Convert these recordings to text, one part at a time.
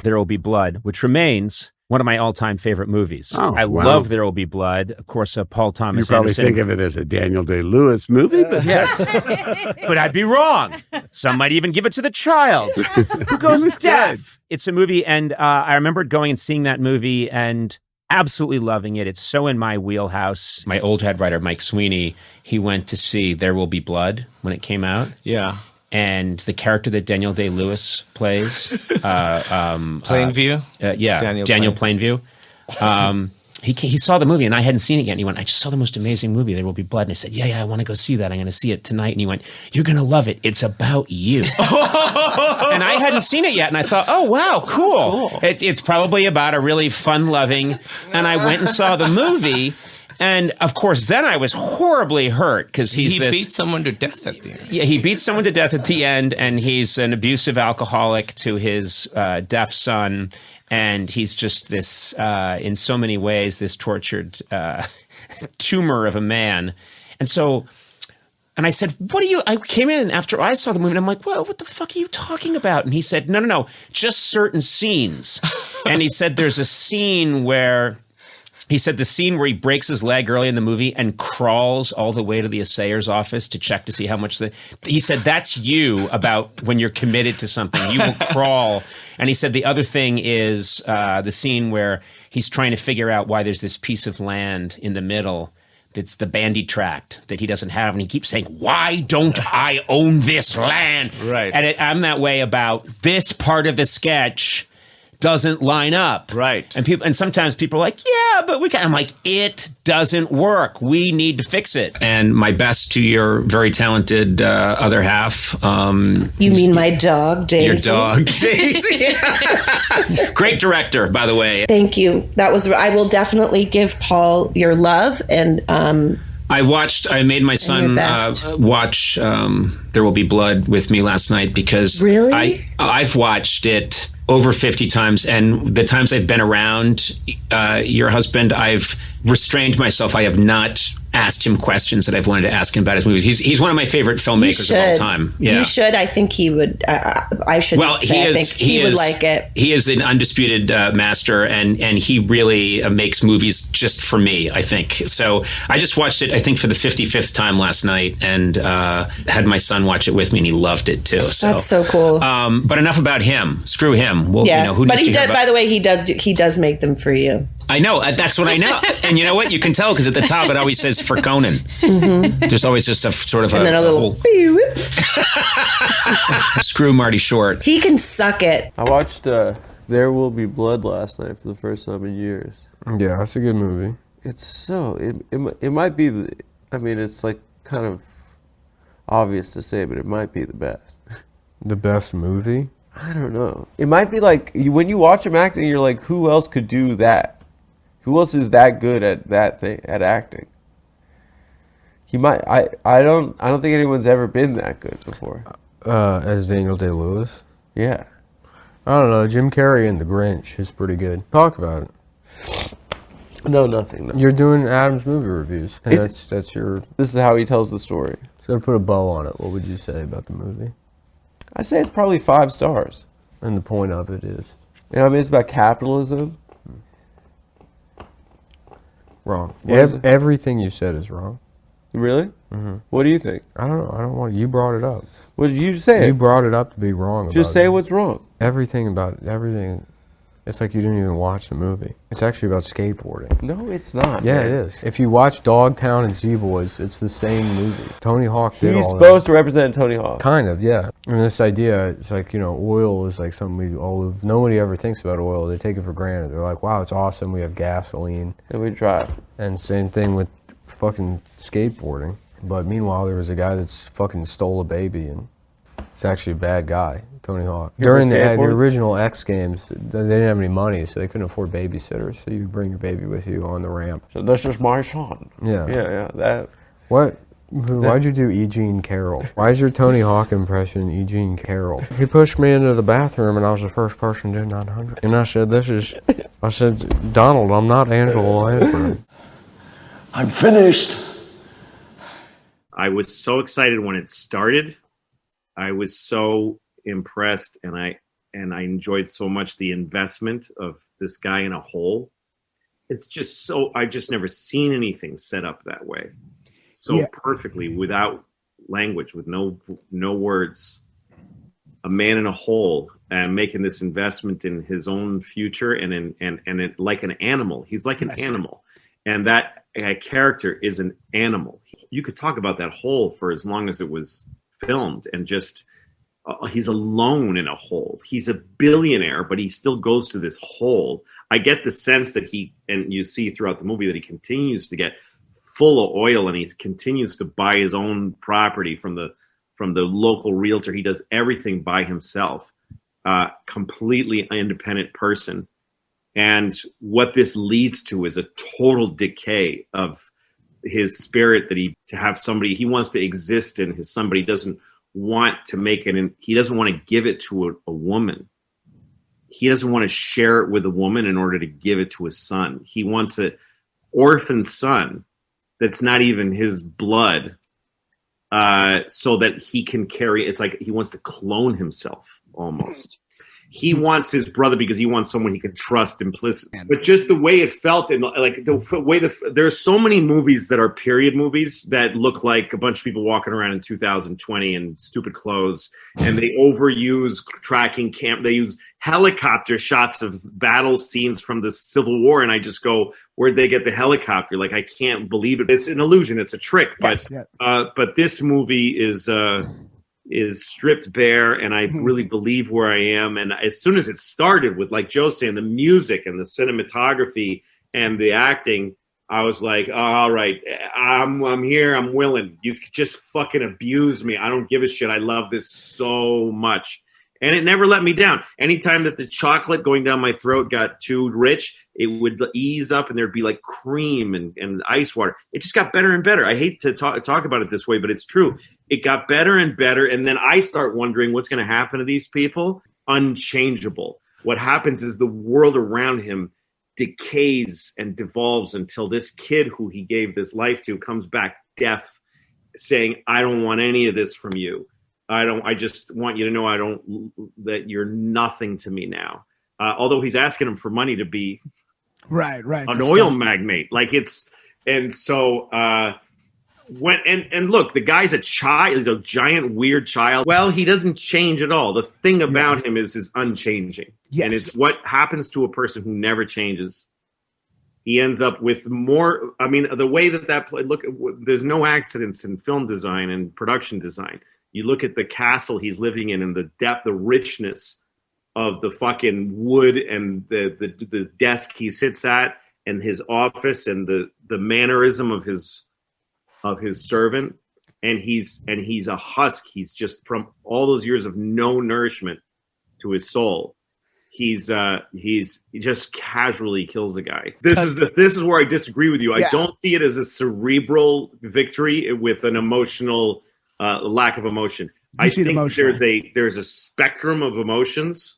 There Will Be Blood, which remains one of my all-time favorite movies. Oh, I wow. love There Will Be Blood. Of course, Paul Thomas You probably Anderson. think of it as a Daniel Day-Lewis movie, but Yes. But I'd be wrong. Some might even give it to the child who goes deaf. It's a movie, and I remembered going and seeing that movie and absolutely loving it. It's so in my wheelhouse. My old head writer, Mike Sweeney, he went to see There Will Be Blood when it came out. Yeah. And the character that Daniel Day-Lewis plays, Plainview? Daniel Plainview. He saw the movie and I hadn't seen it yet. And he went, I just saw the most amazing movie, There Will Be Blood. And I said, yeah, I want to go see that. I'm going to see it tonight. And he went, you're going to love it. It's about you. And I hadn't seen it yet. And I thought, oh, wow, cool. It's probably about a really fun-loving. And I went and saw the movie. And of course, then I was horribly hurt because he beat someone to death at the end. Yeah, he beats someone to death at the end, and he's an abusive alcoholic to his deaf son, and he's just this, in so many ways, this tortured tumor of a man. And I said, I came in after I saw the movie, and I'm like, well, what the fuck are you talking about? And he said, no, just certain scenes. And he said, there's a scene where... He said the scene where he breaks his leg early in the movie and crawls all the way to the assayer's office to check to see how much he said, that's you about when you're committed to something. You will crawl. And he said the other thing is the scene where he's trying to figure out why there's this piece of land in the middle that's the bandy tract that he doesn't have. And he keeps saying, why don't I own this land? Right. And I'm that way about this part of the sketch doesn't line up. Right. And sometimes people are like, yeah, but we can. I'm like, it doesn't work. We need to fix it. And my best to your very talented other half. You mean my dog, Daisy? Your dog, Daisy. Great director, by the way. Thank you. I will definitely give Paul your love and I made my son watch There Will Be Blood with me last night because really? I've watched it over 50 times, and the times I've been around your husband, I've restrained myself. I have not asked him questions that I've wanted to ask him about his movies. He's one of my favorite filmmakers of all time. Yeah. You should. I think he would. I should. Well, I think he would like it. He is an undisputed master, and he really makes movies just for me, I think. So I just watched it, I think, for the 55th time last night, and had my son watch it with me, and he loved it too. So that's so cool. But enough about him. Screw him. Well, yeah. Who but he does. By the way, he does make them for you. I know. That's what I know. And you know what? You can tell because at the top it always says for Conan. Mm-hmm. There's always just a sort of and then a little screw Marty Short. He can suck it. I watched There Will Be Blood last night for the first time in years. Yeah, that's a good movie. It's so it might be it's like kind of obvious to say, but it might be the best. The best movie? I don't know. It might be like when you watch him acting, you're like, who else could do that? Who else is that good at that thing, at acting? He might. I don't think anyone's ever been that good before. As Daniel Day-Lewis? Yeah. I don't know. Jim Carrey in The Grinch is pretty good. Talk about it. No, nothing. No. You're doing Adam's movie reviews. And that's your. This is how he tells the story. So to put a bow on it, what would you say about the movie? I say it's probably 5 stars. And the point of it is? It's about capitalism. Wrong. Everything you said is wrong. Really? Mm-hmm. What do you think? I don't know. I don't want. You brought it up. What did you say? You brought it up to be wrong. Just say what's wrong. Everything about it. Everything. It's like you didn't even watch the movie. It's actually about skateboarding. No, it's not. Yeah, man. it is. If you watch Dogtown and Z-Boys, it's the same movie. Tony Hawk did all that. He's supposed to represent Tony Hawk. Kind of, yeah. And this idea, it's like, oil is like something nobody ever thinks about oil. They take it for granted. They're like, wow, it's awesome. We have gasoline. And we drive. And same thing with fucking skateboarding. But meanwhile, there was a guy that's fucking stole a baby, and it's actually a bad guy, Tony Hawk. During the original X Games, they didn't have any money, so they couldn't afford babysitters. So you bring your baby with you on the ramp. So this is my son. Yeah. Yeah, that. What? Why'd you do E. Jean Carroll? Why is your Tony Hawk impression E. Jean Carroll? He pushed me into the bathroom, and I was the first person to do 900. And I said, Donald, I'm not Angela Lansbury. I'm finished. I was so excited when it started. I was so impressed, and and I enjoyed so much the investment of this guy in a hole. It's just so, I've just never seen anything set up that way. So perfectly, without language, with no words. A man in a hole and making this investment in his own future and like an animal. He's like an animal. And that character is an animal. You could talk about that hole for as long as it was filmed, and just he's alone in a hole. He's a billionaire, but he still goes to this hole. I get the sense that and you see throughout the movie that he continues to get full of oil, and he continues to buy his own property from the local realtor. He does everything by himself, completely independent person. And what this leads to is a total decay of his spirit, that to have somebody he wants to exist in his somebody doesn't want to make it, and he doesn't want to give it to a woman. He doesn't want to share it with a woman in order to give it to his son. He wants an orphan son that's not even his blood, so that he can carry. It's like he wants to clone himself almost. He wants his brother because he wants someone he can trust implicitly. But just the way it felt, and like the way there are so many movies that are period movies that look like a bunch of people walking around in 2020 in stupid clothes, and they overuse tracking cam. They use helicopter shots of battle scenes from the Civil War, and I just go, where'd they get the helicopter? Like, I can't believe it. It's an illusion. It's a trick. But this movie is stripped bare, and I really believe where I am. And as soon as it started with, like Joe saying, the music and the cinematography and the acting, I was like, oh, all right, I'm here, I'm willing. You could just fucking abuse me. I don't give a shit. I love this so much. And it never let me down. Anytime that the chocolate going down my throat got too rich, it would ease up and there'd be like cream and ice water. It just got better and better. I hate to talk about it this way, but it's true. It got better and better. And then I start wondering what's going to happen to these people. Unchangeable. What happens is the world around him decays and devolves until this kid who he gave this life to comes back deaf, saying, I don't want any of this from you. I just want you to know that you're nothing to me now. Although he's asking him for money to be right an oil magnate. Like look, the guy's a child. He's a giant weird child. Well, he doesn't change at all. The thing about him is unchanging. Yes. And it's what happens to a person who never changes. He ends up with more. I mean, the way that look, there's no accidents in film design and production design. You look at the castle he's living in and the depth, the richness of the fucking wood and the desk he sits at and his office and the mannerism of his servant. And he's a husk. He's just, from all those years of no nourishment to his soul, he just casually kills a guy. This is where I disagree with you. I don't see it as a cerebral victory with an emotional lack of emotion. I think there's a spectrum of emotions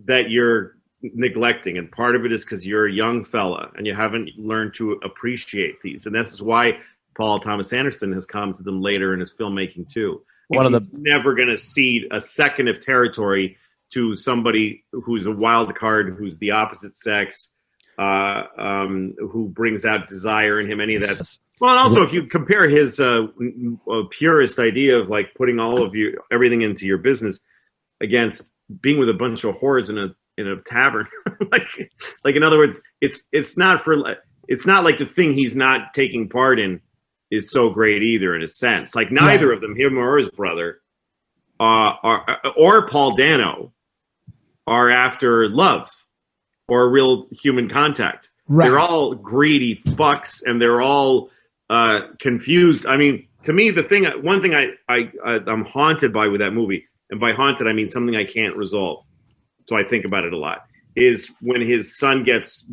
that you're neglecting, and part of it is because you're a young fella and you haven't learned to appreciate these, and this is why Paul Thomas Anderson has come to them later in his filmmaking too. He's never going to cede a second of territory to somebody who's a wild card, who's the opposite sex, who brings out desire in him, any of that. Well, and also if you compare his purist idea of like putting everything into your business against being with a bunch of whores in a tavern, like in other words, it's not like the thing he's not taking part in is so great either, in a sense. Like neither of them, him or his brother, or Paul Dano, are after love or real human contact. Right. They're all greedy fucks, and they're all confused. I mean, to me, one thing I'm haunted by with that movie, and by haunted I mean something I can't resolve, so I think about it a lot, is when his son gets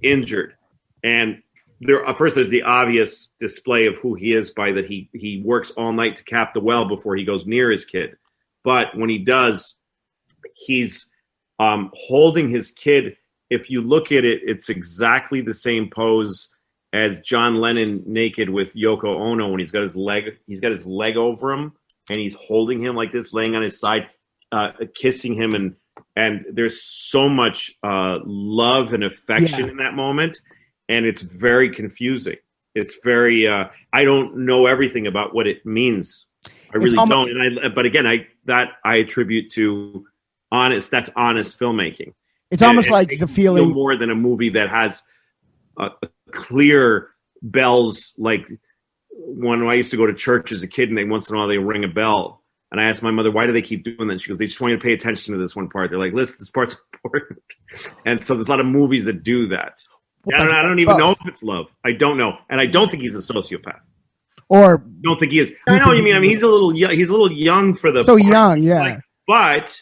injured, and first there's the obvious display of who he is by that he works all night to cap the well before he goes near his kid, but when he does, he's holding his kid. If you look at it, it's exactly the same pose as John Lennon naked with Yoko Ono when he's got his leg over him and he's holding him like this, laying on his side. kissing him, and there's so much love and affection in that moment, and it's very confusing. It's very I don't know everything about what it means. I really don't. But again, I attribute to honest filmmaking. It's almost like the feeling more than a movie that has a clear bells. Like when I used to go to church as a kid, and they once in a while they ring a bell, and I asked my mother, why do they keep doing that? She goes, they just want you to pay attention to this one part. They're like, listen, this part's important. And so there's a lot of movies that do that. I don't even know if it's love. I don't know, and I don't think he's a sociopath. Or don't think he is. I know what you mean. I mean, he's a little young for the young, yeah. But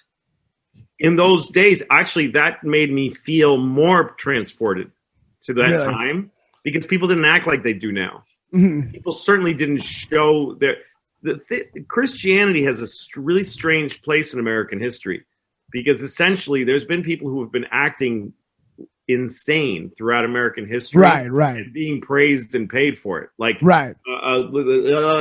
in those days, actually, that made me feel more transported to that time because people didn't act like they do now. Mm-hmm. People certainly didn't show their. Christianity has a really strange place in American history because essentially there's been people who have been acting insane throughout American history, right, and being praised and paid for it, like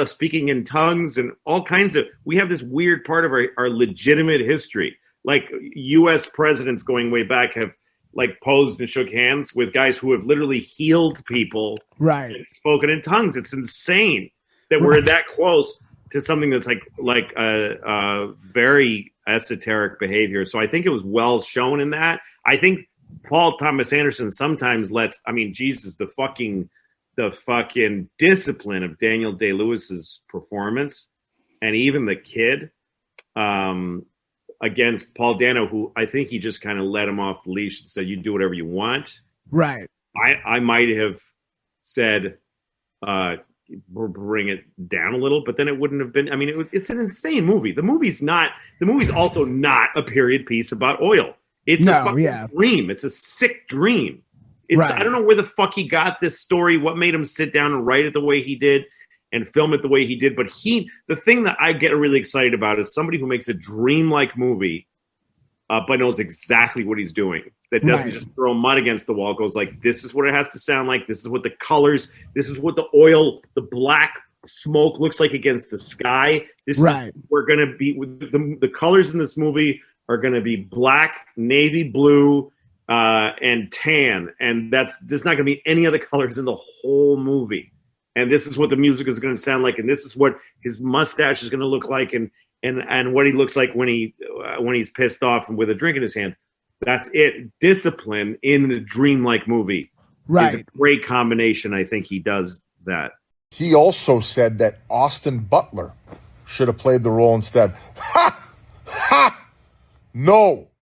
speaking in tongues and all kinds of. We have this weird part of our legitimate history, like U.S. presidents going way back have like posed and shook hands with guys who have literally healed people, and spoken in tongues. It's insane that we're that close to something that's like very esoteric behavior. So I think it was well shown in that. I think Paul Thomas Anderson sometimes Jesus, the fucking discipline of Daniel Day-Lewis's performance, and even the kid against Paul Dano, who I think he just kind of let him off the leash and said, "You do whatever you want." Right. I might have said, bring it down a little, but then it wouldn't have been. I mean, it's an insane movie. The movie's also not a period piece about oil. It's a fucking dream. It's a sick dream. I don't know where the fuck he got this story, what made him sit down and write it the way he did and film it the way he did. But the thing that I get really excited about is somebody who makes a dreamlike movie, but knows exactly what he's doing. That doesn't just throw mud against the wall, goes like, this is what it has to sound like. This is what the colors, this is what the oil, the black smoke looks like against the sky. We're going to be, the colors in this movie are going to be black, navy blue, and tan. And there's not going to be any other colors in the whole movie. And this is what the music is going to sound like. And this is what his mustache is going to look like. And what he looks like when he's pissed off and with a drink in his hand. That's it. Discipline in a dreamlike movie is a great combination. I think he does that. He also said that Austin Butler should have played the role instead. Ha! Ha! No.